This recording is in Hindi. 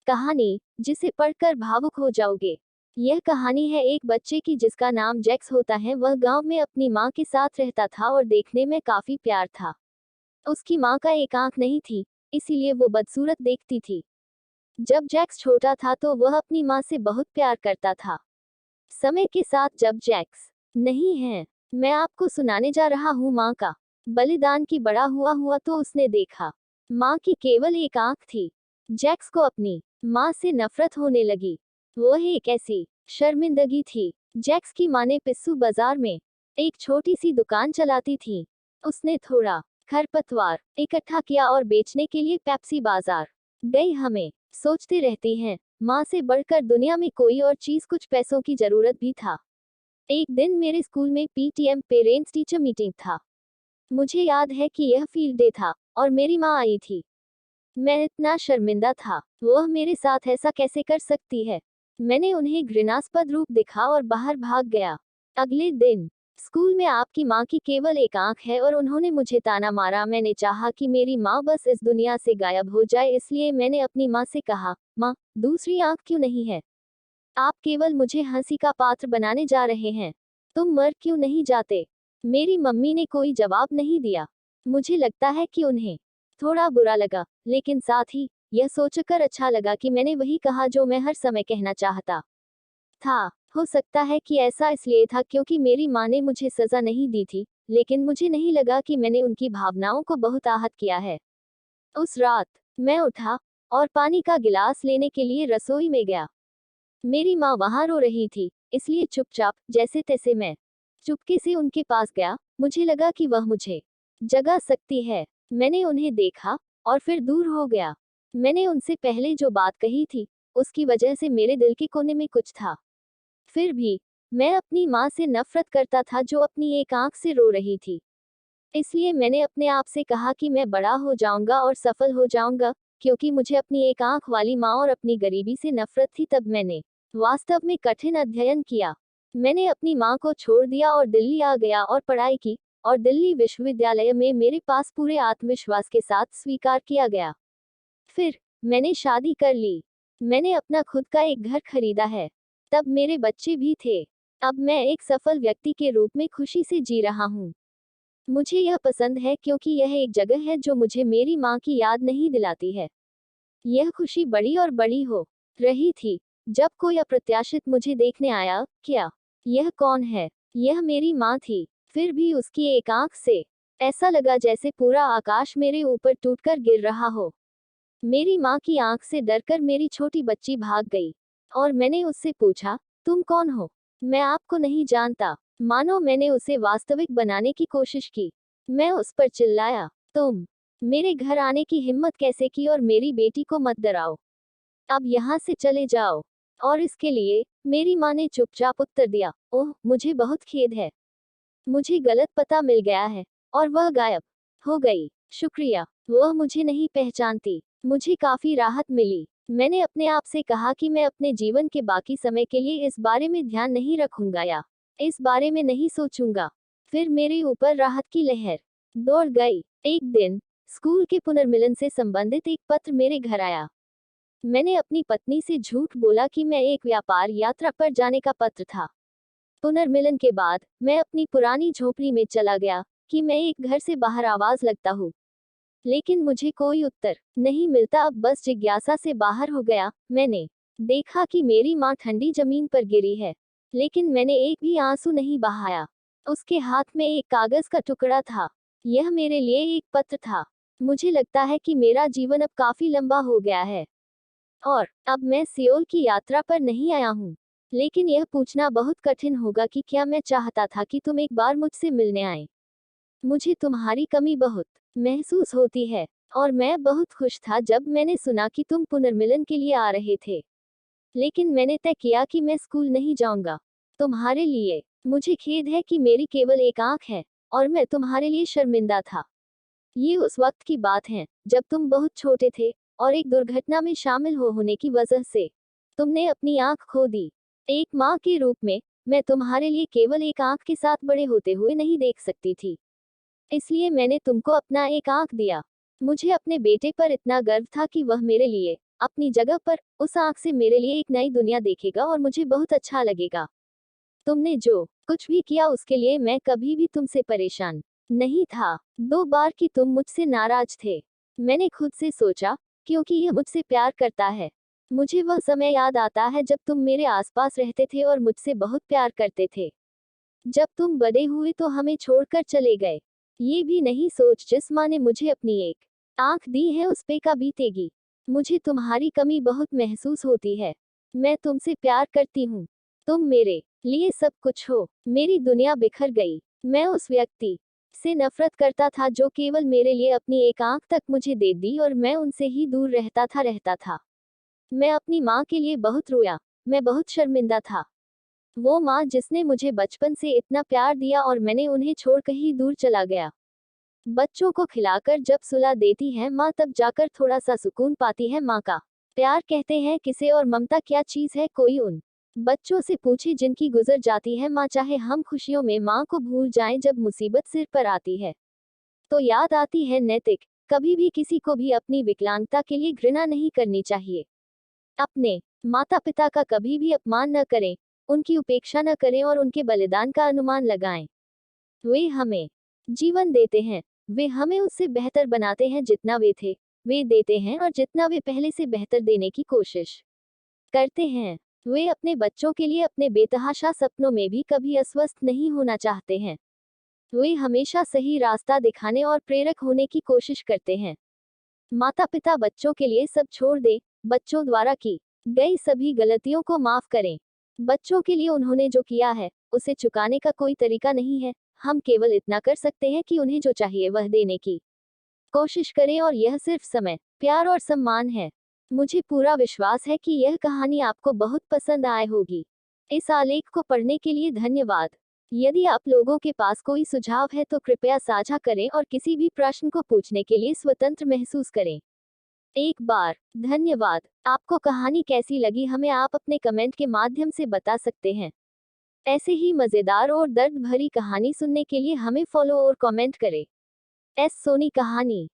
कहानी जिसे पढ़कर भावुक हो जाओगे। यह कहानी है एक बच्चे की जिसका नाम जैक्स होता है। वह गांव में अपनी माँ के साथ रहता था और देखने में काफी प्यार था। उसकी माँ का एक आंख नहीं थी, इसीलिए वो बदसूरत देखती थी। जब जैक्स छोटा था तो वह अपनी माँ से बहुत प्यार करता था। समय के साथ जब जैक्स नहीं है, मैं आपको सुनाने जा रहा हूँ माँ का बलिदान की बड़ा हुआ हुआ तो उसने देखा माँ की केवल एक आंख थी। जैक्स को अपनी माँ से नफरत होने लगी। वो एक ऐसी शर्मिंदगी थी। जैक्स की माँ ने पिस्सू बाजार में एक छोटी सी दुकान चलाती थी। उसने थोड़ा खरपतवार इकट्ठा किया और बेचने के लिए पेप्सी बाजार गई। हमें सोचते रहती हैं, माँ से बढ़कर दुनिया में कोई और चीज। कुछ पैसों की जरूरत भी था। एक दिन मेरे स्कूल में पीटीएम पेरेंट्स टीचर मीटिंग था। मुझे याद है कि यह फील्ड डे था और मेरी माँ आई थी। मैं इतना शर्मिंदा था, वह मेरे साथ ऐसा कैसे कर सकती है। मैंने उन्हें घृणास्पद रूप दिखा और बाहर भाग गया। अगले दिन स्कूल में आपकी माँ की केवल एक आंख है और उन्होंने मुझे ताना मारा। मैंने चाहा कि मेरी माँ बस इस दुनिया से गायब हो जाए, इसलिए मैंने अपनी माँ से कहा, माँ, दूसरी आंख क्यों नहीं है? आप केवल मुझे हंसी का पात्र बनाने जा रहे हैं। तुम मर क्यों नहीं जाते? मेरी मम्मी ने कोई जवाब नहीं दिया। मुझे लगता है कि उन्हें थोड़ा बुरा लगा, लेकिन साथ ही यह सोचकर अच्छा लगा कि मैंने वही कहा जो मैं हर समय कहना चाहता था। हो सकता है कि ऐसा इसलिए था क्योंकि मेरी माँ ने मुझे सजा नहीं दी थी, लेकिन मुझे नहीं लगा कि मैंने उनकी भावनाओं को बहुत आहत किया है। उस रात मैं उठा और पानी का गिलास लेने के लिए रसोई में गया। मेरी माँ वहां रो रही थी, इसलिए चुपचाप जैसे तैसे मैं चुपके से उनके पास गया। मुझे लगा कि वह मुझे जगा सकती है। मैंने उन्हें देखा और फिर दूर हो गया। मैंने उनसे पहले जो बात कही थी, उसकी वजह से मेरे दिल के कोने में कुछ था। फिर भी मैं अपनी माँ से नफरत करता था जो अपनी एक आंख से रो रही थी। इसलिए मैंने अपने आप से कहा कि मैं बड़ा हो जाऊंगा और सफल हो जाऊंगा, क्योंकि मुझे अपनी एक आंख वाली माँ और अपनी गरीबी से नफरत थी। तब मैंने वास्तव में कठिन अध्ययन किया। मैंने अपनी माँ को छोड़ दिया और दिल्ली आ गया और पढ़ाई की, और दिल्ली विश्वविद्यालय में मेरे पास पूरे आत्मविश्वास के साथ स्वीकार किया गया। फिर मैंने शादी कर ली। मैंने अपना खुद का एक घर खरीदा है। तब मेरे बच्चे भी थे। अब मैं एक सफल व्यक्ति के रूप में खुशी से जी रहा हूँ। मुझे यह पसंद है क्योंकि यह एक जगह है जो मुझे मेरी माँ की याद नहीं दिलाती है। यह खुशी बड़ी और बड़ी हो रही थी जब कोई अप्रत्याशित मुझे देखने आया। क्या यह कौन है? यह मेरी माँ थी। फिर भी उसकी एक आंख से ऐसा लगा जैसे पूरा आकाश मेरे ऊपर टूटकर गिर रहा हो। मेरी माँ की आंख से डरकर मेरी छोटी बच्ची भाग गई और मैंने उससे पूछा, तुम कौन हो? मैं आपको नहीं जानता। मानो मैंने उसे वास्तविक बनाने की कोशिश की। मैं उस पर चिल्लाया, तुम मेरे घर आने की हिम्मत कैसे की? और मेरी बेटी को मत डराओ। अब यहाँ से चले जाओ। और इसके लिए मेरी माँ ने चुपचाप उत्तर दिया, ओह, मुझे बहुत खेद है। मुझे गलत पता मिल गया है। और वह गायब हो गई। शुक्रिया, वह मुझे नहीं पहचानती। मुझे काफी राहत मिली। मैंने अपने आप से कहा कि मैं अपने जीवन के बाकी समय के लिए इस बारे में ध्यान नहीं रखूंगा या इस बारे में नहीं सोचूंगा। फिर मेरे ऊपर राहत की लहर दौड़ गई। एक दिन स्कूल के पुनर्मिलन से संबंधित एक पत्र मेरे घर आया। मैंने अपनी पत्नी से झूठ बोला कि मैं एक व्यापार यात्रा पर जाने का पत्र था। पुनर्मिलन के बाद मैं अपनी पुरानी झोपड़ी में चला गया कि मैं एक घर से बाहर आवाज लगता हूँ, लेकिन मुझे कोई उत्तर नहीं मिलता। अब बस जिज्ञासा से बाहर हो गया। मैंने देखा कि मेरी माँ ठंडी जमीन पर गिरी है, लेकिन मैंने एक भी आंसू नहीं बहाया। उसके हाथ में एक कागज का टुकड़ा था। यह मेरे लिए एक पत्र था। मुझे लगता है कि मेरा जीवन अब काफी लंबा हो गया है और अब मैं सियोल की यात्रा पर नहीं आया हूँ। लेकिन यह पूछना बहुत कठिन होगा कि क्या मैं चाहता था कि तुम एक बार मुझसे मिलने आए। मुझे तुम्हारी कमी बहुत महसूस होती है और मैं बहुत खुश था जब मैंने सुना कि तुम पुनर्मिलन के लिए आ रहे थे। लेकिन मैंने तय किया कि मैं स्कूल नहीं जाऊंगा तुम्हारे लिए। मुझे खेद है कि मेरी केवल एक आंख है और मैं तुम्हारे लिए शर्मिंदा था। ये उस वक्त की बात है जब तुम बहुत छोटे थे और एक दुर्घटना में शामिल होने की वजह से तुमने अपनी आंख खो दी। एक माँ के रूप में मैं तुम्हारे लिए केवल एक आंख के साथ बड़े होते हुए नहीं देख सकती थी, इसलिए मैंने तुमको अपना एक आंख दिया। मुझे अपने बेटे पर इतना गर्व था कि वह मेरे लिए अपनी जगह पर उस आंख से मेरे लिए एक नई दुनिया देखेगा और मुझे बहुत अच्छा लगेगा। तुमने जो कुछ भी किया उसके लिए मैं कभी भी तुमसे परेशान नहीं था। 2 बार कि तुम मुझसे नाराज थे। मैंने खुद से सोचा, क्योंकि यह मुझसे प्यार करता है। मुझे वह समय याद आता है जब तुम मेरे आसपास रहते थे और मुझसे बहुत प्यार करते थे। जब तुम बड़े हुए तो हमें छोड़कर चले गए। ये भी नहीं सोच जिस माँ ने मुझे अपनी एक आंख दी है उस पे का बीतेगी। मुझे तुम्हारी कमी बहुत महसूस होती है। मैं तुमसे प्यार करती हूँ। तुम मेरे लिए सब कुछ हो। मेरी दुनिया बिखर गई। मैं उस व्यक्ति से नफरत करता था जो केवल मेरे लिए अपनी एक आंख तक मुझे दे दी और मैं उनसे ही दूर रहता था। मैं अपनी माँ के लिए बहुत रोया। मैं बहुत शर्मिंदा था। वो माँ जिसने मुझे बचपन से इतना प्यार दिया और मैंने उन्हें छोड़ कहीं दूर चला गया। बच्चों को खिलाकर जब सुला देती है माँ तब जाकर थोड़ा सा सुकून पाती है। माँ का प्यार कहते हैं किसे और ममता क्या चीज है। कोई उन बच्चों से पूछे जिनकी गुजर जाती है माँ। चाहे हम खुशियों में माँ को भूल जाएं, जब मुसीबत सिर पर आती है तो याद आती है नैतिक। कभी भी किसी को भी अपनी विकलांगता के लिए घृणा नहीं करनी चाहिए। अपने माता पिता का कभी भी अपमान न करें, उनकी उपेक्षा न करें और उनके बलिदान का अनुमान लगाएं। वे हमें जीवन देते हैं। वे हमें उससे बेहतर बनाते हैं जितना वे थे। वे देते हैं और जितना वे पहले से बेहतर देने की कोशिश करते हैं। वे अपने बच्चों के लिए अपने बेतहाशा सपनों में भी कभी अस्वस्थ नहीं होना चाहते हैं। वे हमेशा सही रास्ता दिखाने और प्रेरक होने की कोशिश करते हैं। माता पिता बच्चों के लिए सब छोड़ दे। बच्चों द्वारा की गई सभी गलतियों को माफ करें। बच्चों के लिए उन्होंने जो किया है उसे चुकाने का कोई तरीका नहीं है। हम केवल इतना कर सकते हैं कि उन्हें जो चाहिए वह देने की कोशिश करें और यह सिर्फ समय, प्यार और सम्मान है। मुझे पूरा विश्वास है कि यह कहानी आपको बहुत पसंद आए होगी। इस आलेख को पढ़ने के लिए धन्यवाद। यदि आप लोगों के पास कोई सुझाव है तो कृपया साझा करें और किसी भी प्रश्न को पूछने के लिए स्वतंत्र महसूस करें। एक बार धन्यवाद। आपको कहानी कैसी लगी हमें आप अपने कमेंट के माध्यम से बता सकते हैं। ऐसे ही मजेदार और दर्द भरी कहानी सुनने के लिए हमें फॉलो और कमेंट करें। एस सोनी कहानी।